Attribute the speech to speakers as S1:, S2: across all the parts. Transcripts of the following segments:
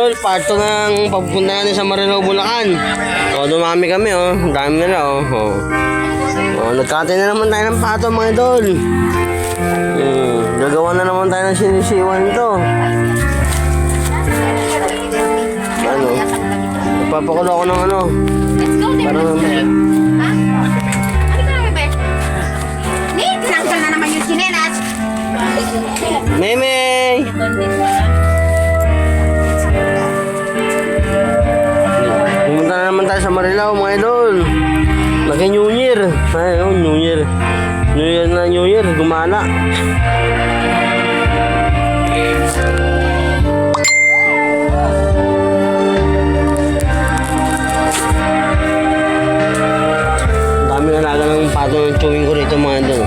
S1: idol, part 2 ng pagpunta natin sa Marilao, Bulacan. O, dumami kami, oh. Dami nila, oh. O, nagkatay na naman tayo ng pato, mga idol. Gagawa na naman tayo ng sinisiwan ito. Ano? Nagpapakulo ako ng ano. Parang naman.
S2: Tinanggal na naman yung sinelas.
S1: Meme! Pumunta na naman tayo sa Marilao, mga idol. Mag-New Year. Ay, oh, New Year. New Year na New Year. Gumala. Ang daming alaga ng pato ng chewing ko rito, mga idol.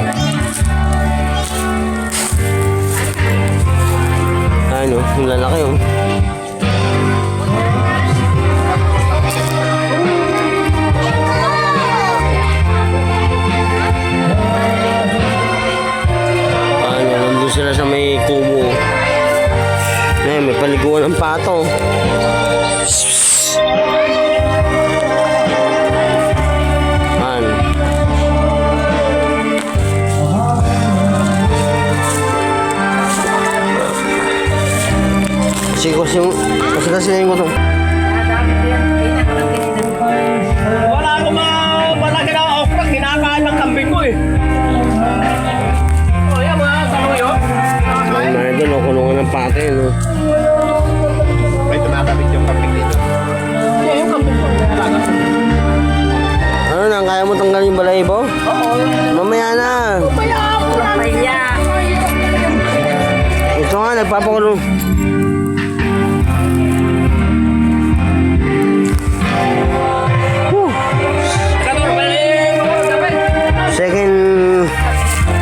S1: Ano, ang lalaki, oh. Ano, nandun sila sa may kubo. Ayan, may paliguan ng pato. Ano. Kasi yung ko to.
S3: Wala akong malaki na okra, kinakain ng kambing ko eh. O yan mga saluyo.
S1: Ay, mga idol, oh, kulungan ng pato yun, oh.
S3: May tumatabig yung kambing dito. Yeah, yung kambing ko.
S1: Ano na, kaya mo tanggalin yung balahibo?
S3: Oo.
S1: Mamaya na.
S2: Mamaya.
S1: Ito nga, nagpapakulong. Second,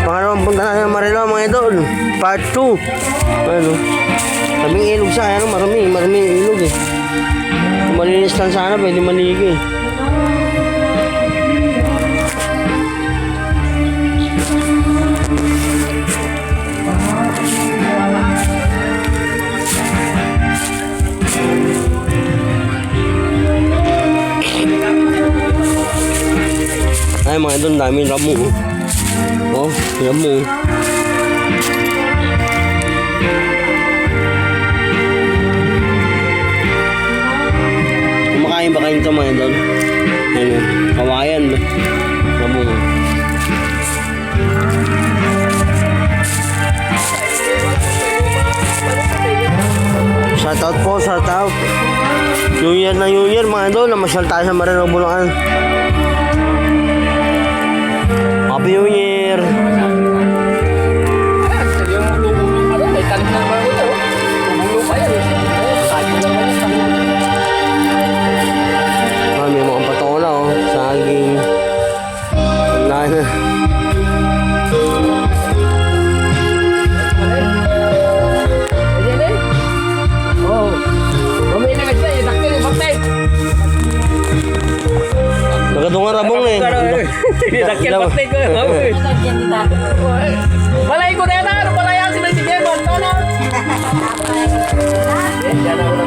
S1: pangalawang punta natin ng Marilao, mga idol. Part 2. Ano? Kaming ilog sa ano, marami ilog eh. Kung malinis lang sana, pwede maligi eh. Ay, mga idol, daming ramo. Oh, ramo. Kumakain ba kayo ito, mga idol? Ano, kawayan. Ramo. Shout out po, shout out. New Year na New Year, mga idol. Namasyal tayo sa Marilao, Bulacan. Happy New Year!
S3: Yung lubong pa rin, may tanim na ba ito? Lubong pa yan eh. Sayang naman yung tanim.
S1: Ah, may mga patola, oh. Saging. Wala na.
S3: Ayan eh. Oo. Mamaya na kasi, sakto yung bakit.
S1: Nagadungan rabong eh.
S3: Sakyan bakit ko. Malay ko na yan, ano pala yan, sinasibyan mo. Ano? Yan ako na.